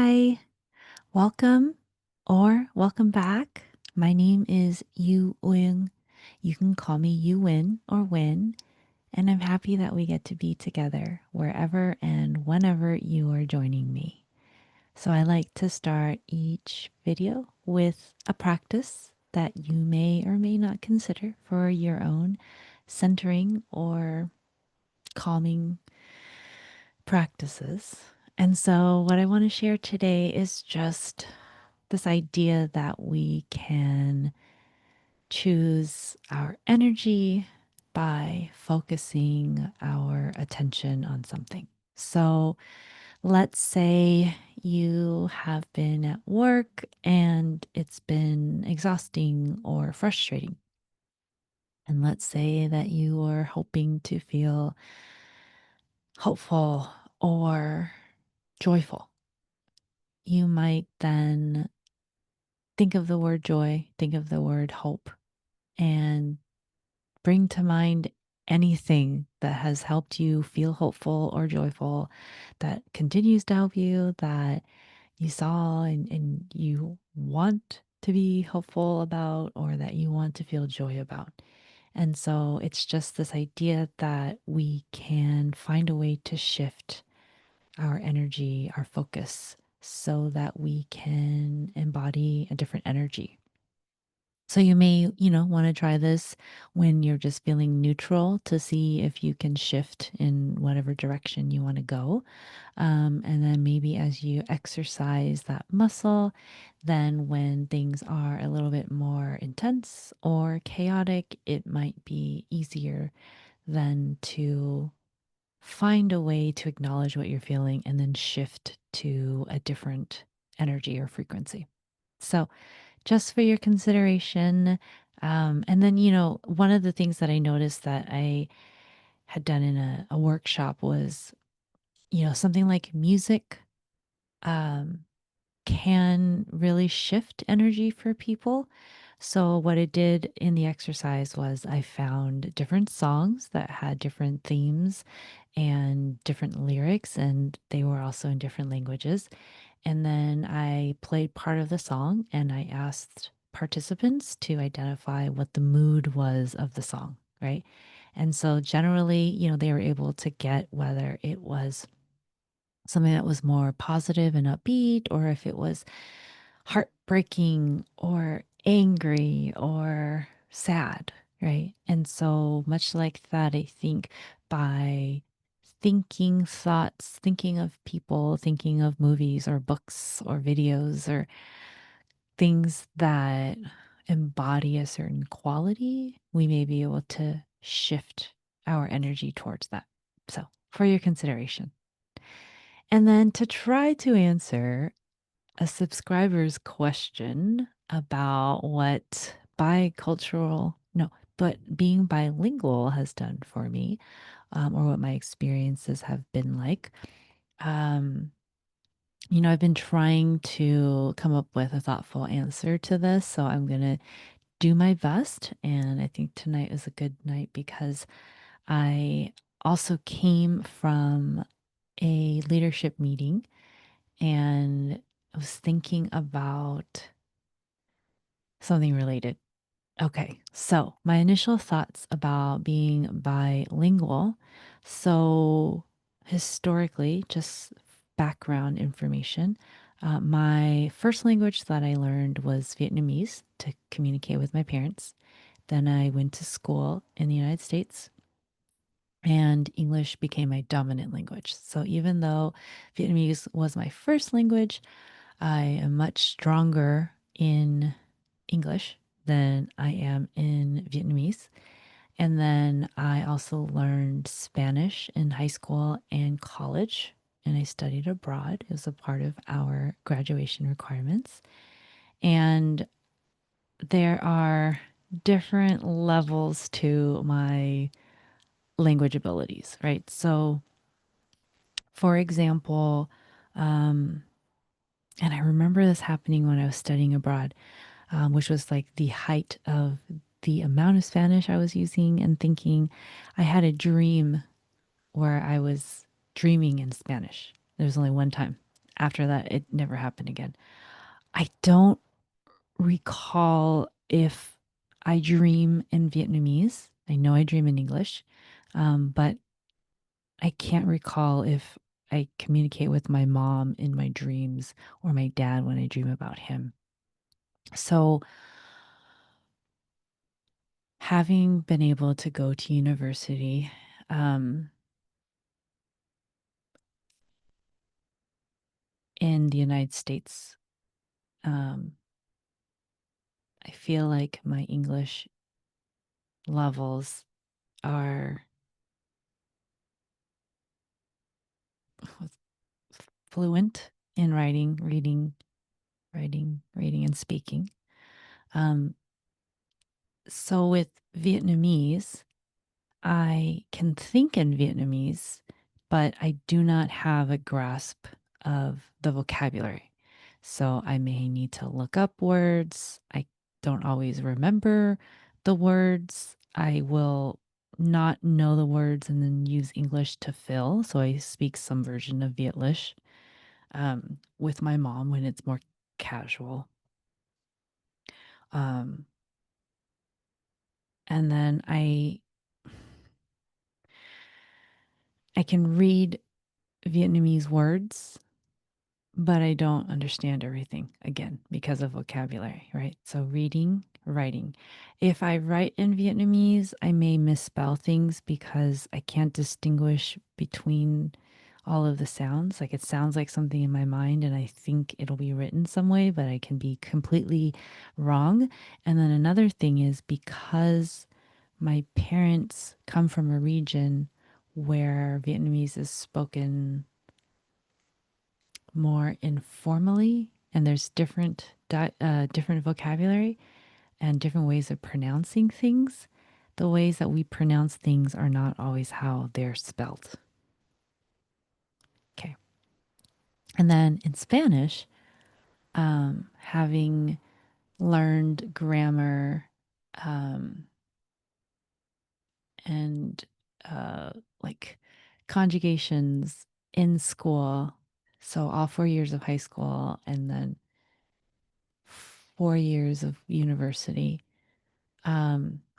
Hi, welcome or welcome back. My name is Yu Wing. You can call me Yu Win or Win, and I'm happy that we get to be together wherever and whenever you are joining me. So I like to start each video with a practice that you may or may not consider for your own centering or calming practices. And so, what I want to share today is just this idea that we can choose our energy by focusing our attention on something. So, let's say you have been at work and it's been exhausting or frustrating. And let's say that you are hoping to feel hopeful or joyful. You might then think of the word joy, think of the word hope, and bring to mind anything that has helped you feel hopeful or joyful, that continues to help you, that you saw and you want to be hopeful about, or that you want to feel joy about. And so it's just this idea that we can find a way to shift our energy, our focus, so that we can embody a different energy. So you may, want to try this when you're just feeling neutral to see if you can shift in whatever direction you want to go. And then maybe as you exercise that muscle, then when things are a little bit more intense or chaotic, it might be easier then to find a way to acknowledge what you're feeling and then shift to a different energy or frequency. So, just for your consideration. And then, one of the things that I noticed that I had done in a workshop was, something like music um, can really shift energy for people. So, what I did in the exercise was I found different songs that had different themes and different lyrics, and they were also in different languages. And then I played part of the song and I asked participants to identify what the mood was of the song, right? And so generally, they were able to get whether it was something that was more positive and upbeat, or if it was heartbreaking or angry or sad, right? And so, much like that, I think by thinking thoughts, thinking of people, thinking of movies or books or videos or things that embody a certain quality, we may be able to shift our energy towards that. So, for your consideration. And then to try to answer a subscriber's question about what bicultural, no, but being bilingual has done for me, or what my experiences have been like. Um, I've been trying to come up with a thoughtful answer to this, so I'm going to do my best. And I think tonight is a good night because I also came from a leadership meeting and I was thinking about something related. Okay, so my initial thoughts about being bilingual. So, historically, just background information. My first language that I learned was Vietnamese to communicate with my parents. Then I went to school in the United States and English became my dominant language. So, even though Vietnamese was my first language, I am much stronger in English than I am in Vietnamese. And then I also learned Spanish in high school and college, and I studied abroad. It was a part of our graduation requirements. And there are different levels to my language abilities, right? So, for example, um, and I remember this happening when I was studying abroad, which was like the height of the amount of Spanish I was using and thinking. I had a dream where I was dreaming in Spanish. There was only one time after that, it never happened again. I don't recall if I dream in Vietnamese. I know I dream in English, but I can't recall if I communicate with my mom in my dreams or my dad when I dream about him. So, having been able to go to university, um, in the United States, um, I feel like my English levels are fluent in writing, and speaking. Um, so with Vietnamese, I can think in Vietnamese, but I do not have a grasp of the vocabulary. So I may need to look up words. I don't always remember the words. I will not know the words and then use English to fill. So I speak some version of Vietlish with my mom when it's more casual. Um, and then I can read Vietnamese words, but I don't understand everything again because of vocabulary, right? So reading, writing. If I write in Vietnamese, I may misspell things because I can't distinguish between all of the sounds. Like it sounds like something in my mind and I think it'll be written some way, but I can be completely wrong. And then another thing is because my parents come from a region where Vietnamese is spoken more informally and there's different vocabulary and different ways of pronouncing things. The ways that we pronounce things are not always how they're spelled. Okay. And then in Spanish, having learned grammar um, and uh, like conjugations in school, so all 4 years of high school and then 4 years of university,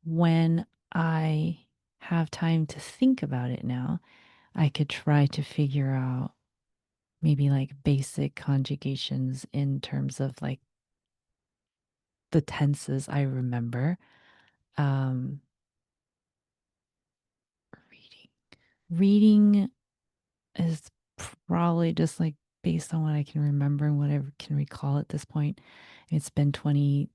when I have time to think about it now, I could try to figure out maybe like basic conjugations in terms of like the tenses I remember. Um, reading. Reading is probably just like based on what I can remember and what I can recall at this point. It's been 20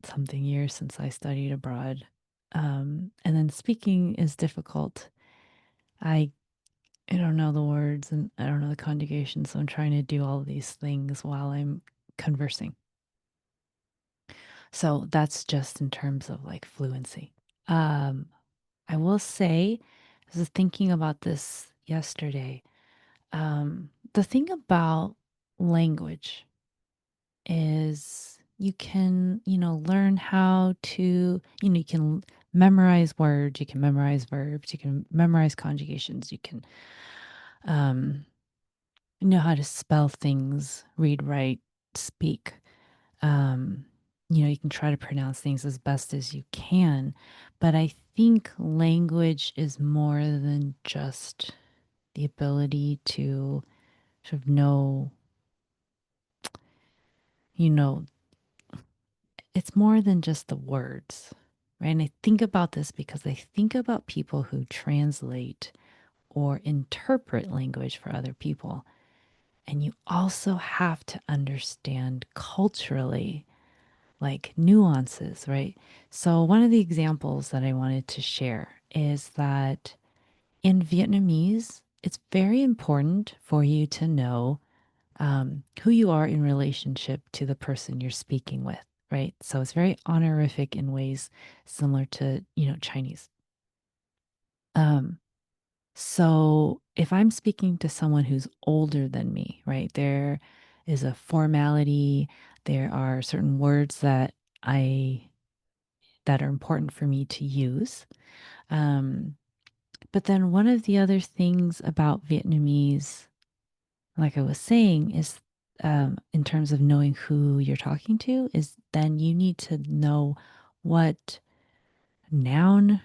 something years since I studied abroad. And then speaking is difficult. I I don't know the words and I don't know the conjugation, so I'm trying to do all of these things while I'm conversing. So that's just in terms of like fluency. Um, I will say, I was thinking about this yesterday. The thing about language is you can, learn how to, you can memorize words, you can memorize verbs, you can memorize conjugations, you can um, know how to spell things, read, write, speak. Um, you can try to pronounce things as best as you can. But I think language is more than just the ability to sort of know, you know, it's more than just the words, right? And I think about this because I think about people who translate or interpret language for other people. And you also have to understand culturally, like nuances, right? So, one of the examples that I wanted to share is that in Vietnamese, it's very important for you to know who you are in relationship to the person you're speaking with, right? So, it's very honorific in ways similar to, Chinese. Um, So if I'm speaking to someone who's older than me, right, there is a formality, there are certain words I that are important for me to use. Um, but then one of the other things about Vietnamese like I was saying, is in terms of knowing who you're talking to, is then you need to know what noun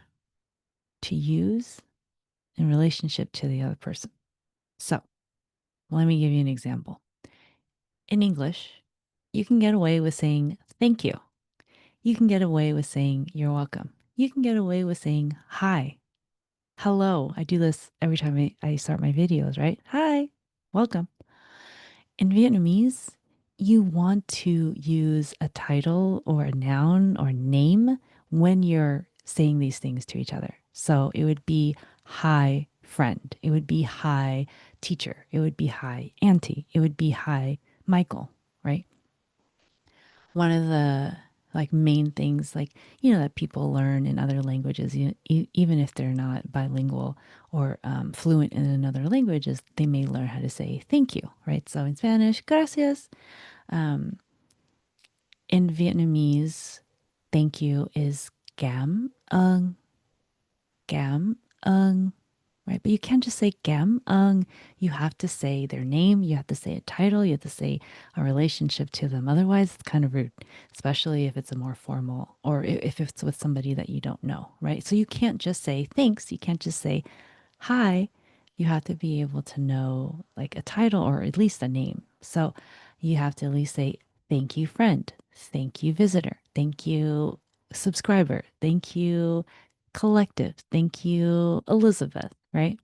to use in relationship to the other person. So let me give you an example. In English, you can get away with saying thank you. You can get away with saying you're welcome. You can get away with saying hi, hello. I do this every time I start my videos, right? Hi, welcome. In Vietnamese, you want to use a title or a noun or name when you're saying these things to each other. So it would be hi, friend. It would be hi, teacher. It would be hi, auntie. It would be hi, Michael, right? One of the like main things like that people learn in other languages, even if they're not bilingual or fluent in another language, is they may learn how to say thank you, right? So in Spanish, gracias. um, in Vietnamese, thank you is gam ung, right? But you can't just say gam ung. You have to say their name. You have to say a title. You have to say a relationship to them. Otherwise, it's kind of rude, especially if it's a more formal or if it's with somebody that you don't know, right? So you can't just say thanks. You can't just say hi. You have to be able to know like a title or at least a name. So you have to at least say thank you, friend. Thank you, visitor. Thank you, subscriber. Thank you, collective. Thank you, Elizabeth, right?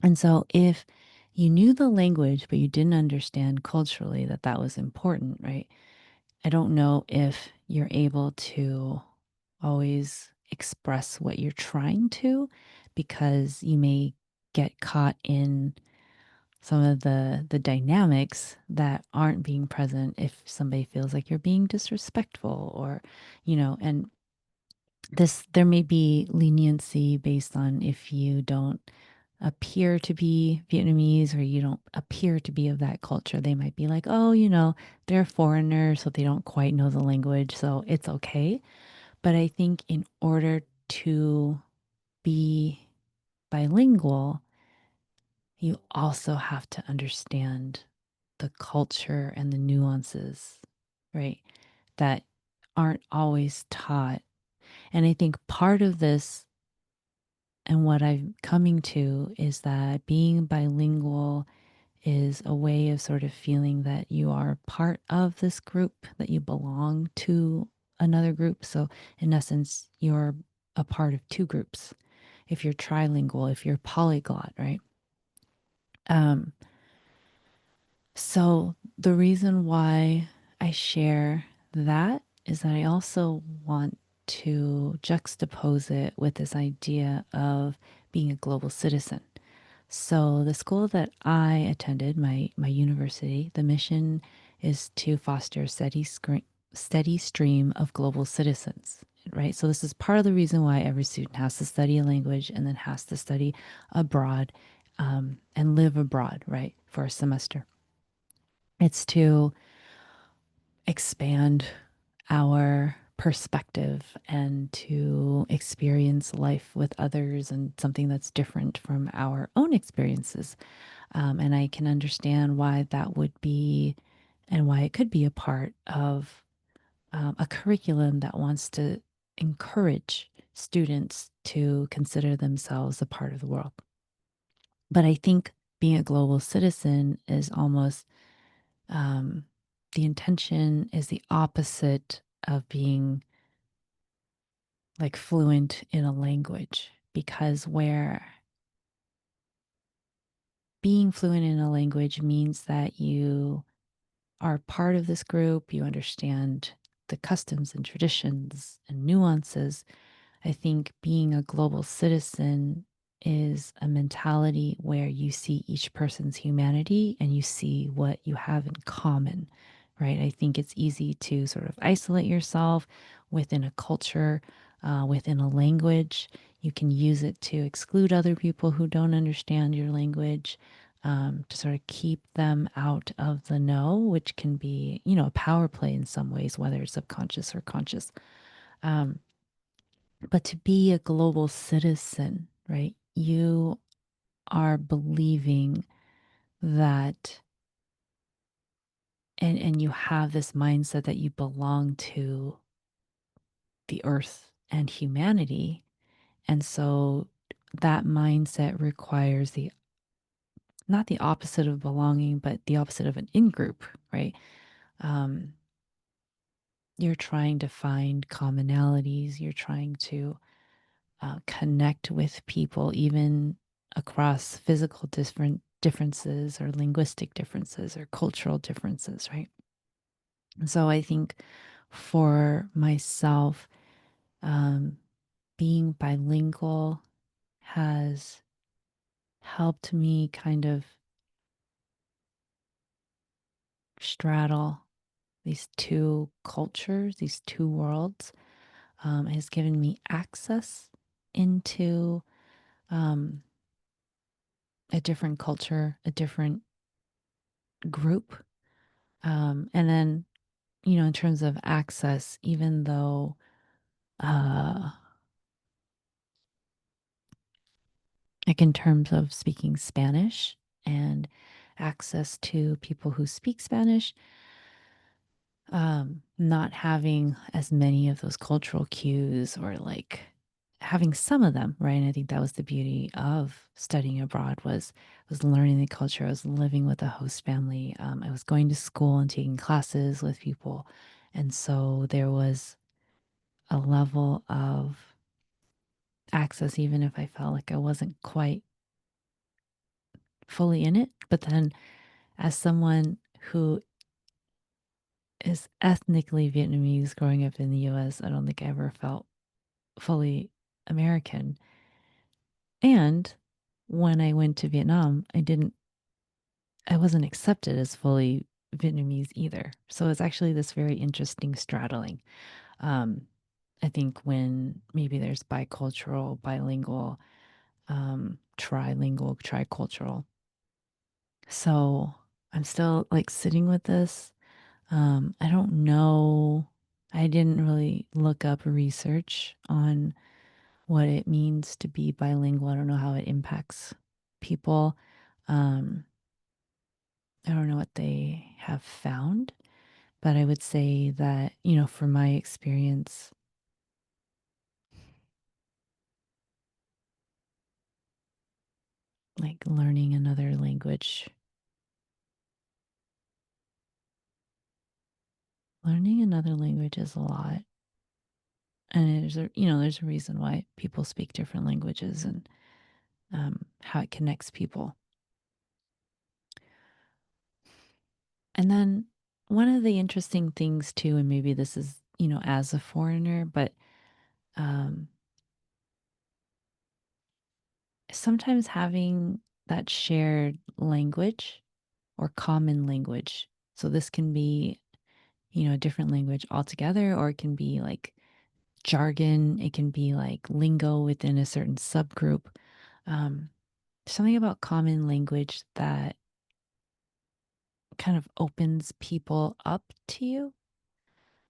And so if you knew the language, but you didn't understand culturally that that was important, right? I don't know if you're able to always express what you're trying to, because you may get caught in some of the dynamics that aren't being present if somebody feels like you're being disrespectful or and this there may be leniency based on if you don't appear to be Vietnamese or you don't appear to be of that culture. They might be like, oh, they're foreigners, so they don't quite know the language, so it's okay. But I think in order to be bilingual, you also have to understand the culture and the nuances, right? That aren't always taught. And I think part of this and what I'm coming to is that being bilingual is a way of sort of feeling that you are part of this group, that you belong to another group. So, in essence, you're a part of two groups. If you're trilingual, if you're polyglot, right? Um, so, the reason why I share that is that I also want to juxtapose it with this idea of being a global citizen. So the school that I attended, my university, the mission is to foster a steady stream of global citizens, right? So this is part of the reason why every student has to study a language and then has to study abroad and live abroad, right, for a semester. It's to expand our perspective and to experience life with others and something that's different from our own experiences. And I can understand why that would be and why it could be a part of a curriculum that wants to encourage students to consider themselves a part of the world. But I think being a global citizen is almost um, the intention is the opposite of being like fluent in a language, because where being fluent in a language means that you are part of this group, you understand the customs and traditions and nuances. I think being a global citizen is a mentality where you see each person's humanity and you see what you have in common, right? I think it's easy to sort of isolate yourself within a culture, within a language. You can use it to exclude other people who don't understand your language, to sort of keep them out of the know, which can be, a power play in some ways, whether it's subconscious or conscious. Um, but to be a global citizen, right? You are believing that and you have this mindset that you belong to the earth and humanity. And so that mindset requires the not the opposite of belonging, but the opposite of an in group, right? Um, you're trying to find commonalities. You're trying to connect with people, even across physical differences or linguistic differences or cultural differences, right? And so I think for myself, um, being bilingual has helped me kind of straddle these two cultures, these two worlds. Has given me access into um, a different culture, a different group. And then, in terms of access, even though uh, like in terms of speaking Spanish and access to people who speak Spanish, not having as many of those cultural cues or like having some of them, right? And I think that was the beauty of studying abroad was learning the culture. I was living with a host family. I was going to school and taking classes with people, and so there was a level of access, even if I felt like I wasn't quite fully in it. But then, as someone who is ethnically Vietnamese growing up in the US, I don't think I ever felt fully American. And when I went to Vietnam, I wasn't accepted as fully Vietnamese either. So it's actually this very interesting straddling. Um, I think when maybe there's bicultural, bilingual, trilingual, tricultural. So I'm still like sitting with this. I don't know. I didn't really look up research on what it means to be bilingual. I don't know how it impacts people. Um, I don't know what they have found, but I would say that, from my experience, like learning another language is a lot. And there's a reason why people speak different languages and how it connects people. And then one of the interesting things too, and maybe this is, as a foreigner, but um, sometimes having that shared language or common language. So this can be, a different language altogether, or it can be like jargon, it can be like lingo within a certain subgroup. Um, Something about common language that kind of opens people up to you.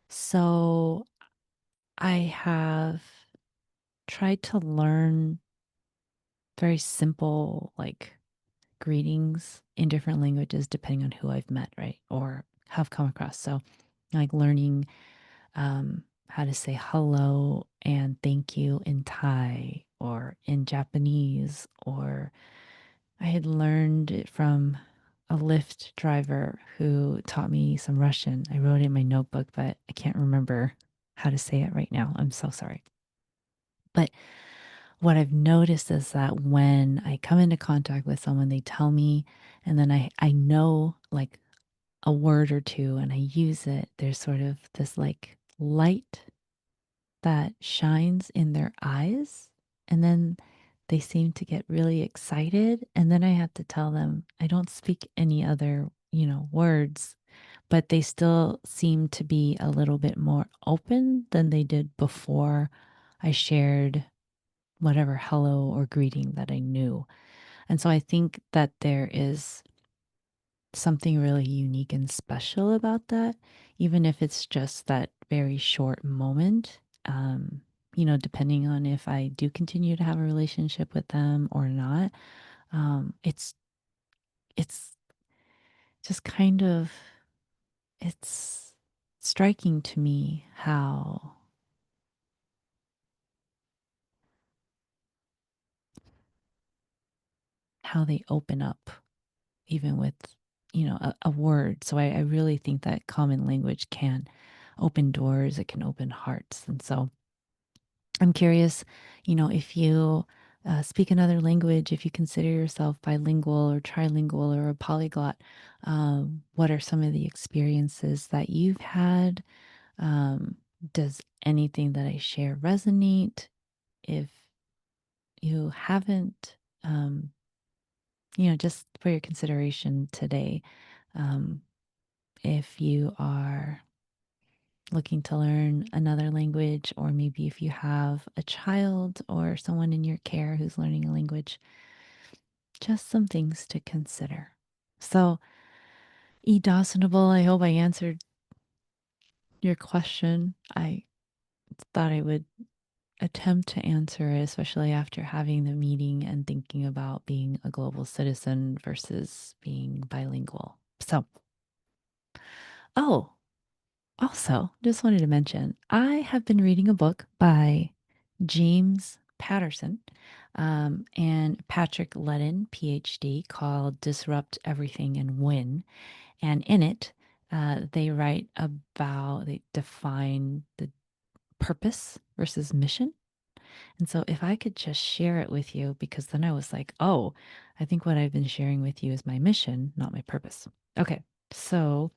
So I have tried to learn very simple, like greetings in different languages, depending on who I've met, right? Or have come across. So, like learning how to say hello and thank you in Thai or in Japanese, or I had learned it from a Lyft driver who taught me some Russian. I wrote it in my notebook, but I can't remember how to say it right now. I'm so sorry. But what I've noticed is that when I come into contact with someone, they tell me, and then I know like a word or two and I use it, there's sort of this like light that shines in their eyes. And then they seem to get really excited. And then I have to tell them I don't speak any other, words, but they still seem to be a little bit more open than they did before I shared whatever hello or greeting that I knew. And so I think that there is something really unique and special about that, even if it's just that very short moment. Depending on if I do continue to have a relationship with them or not, it's just kind of, it's striking to me how they open up even with, a word. So I really think that common language can open doors, it can open hearts. And so I'm curious, if you speak another language, if you consider yourself bilingual or trilingual or a polyglot, what are some of the experiences that you've had? Um, does anything that I share resonate? If you haven't, um, just for your consideration today, um, if you are looking to learn another language, or maybe if you have a child or someone in your care who's learning a language, just some things to consider. So, E. Dawsonable, I hope I answered your question. I thought I would attempt to answer it, especially after having the meeting and thinking about being a global citizen versus being bilingual. So, oh, also, just wanted to mention, I have been reading a book by James Patterson and Patrick Ledden, PhD, called Disrupt Everything and Win. And in it, they define the purpose versus mission. And so, if I could just share it with you, because then I was like, oh, I think what I've been sharing with you is my mission, not my purpose. Okay, so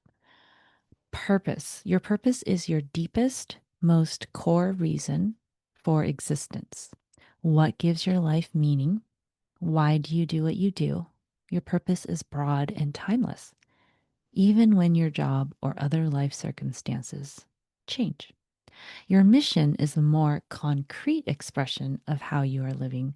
purpose. Your purpose is your deepest, most core reason for existence. What gives your life meaning? Why do you do what you do? Your purpose is broad and timeless, even when your job or other life circumstances change. Your mission is a more concrete expression of how you are living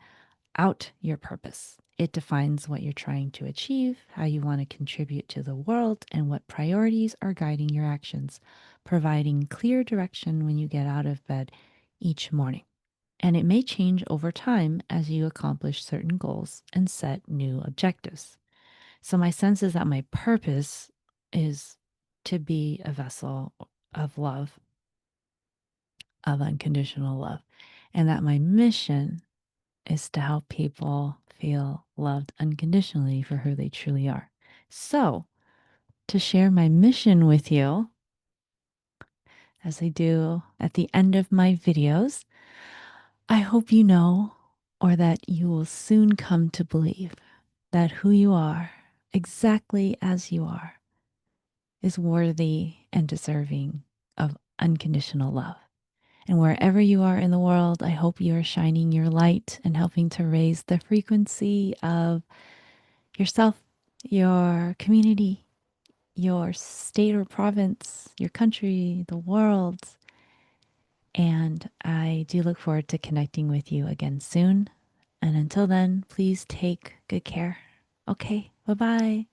out your purpose. It defines what you're trying to achieve, how you want to contribute to the world, and what priorities are guiding your actions, providing clear direction when you get out of bed each morning. And it may change over time as you accomplish certain goals and set new objectives. So, my sense is that my purpose is to be a vessel of love, of unconditional love, and that my mission is to help people feel loved unconditionally for who they truly are. So, to share my mission with you, as I do at the end of my videos, I hope you know, or that you will soon come to believe, that who you are, exactly as you are, is worthy and deserving of unconditional love. And wherever you are in the world, I hope you are shining your light and helping to raise the frequency of yourself, your community, your state or province, your country, the world. And I do look forward to connecting with you again soon. And until then, please take good care. Okay, bye bye.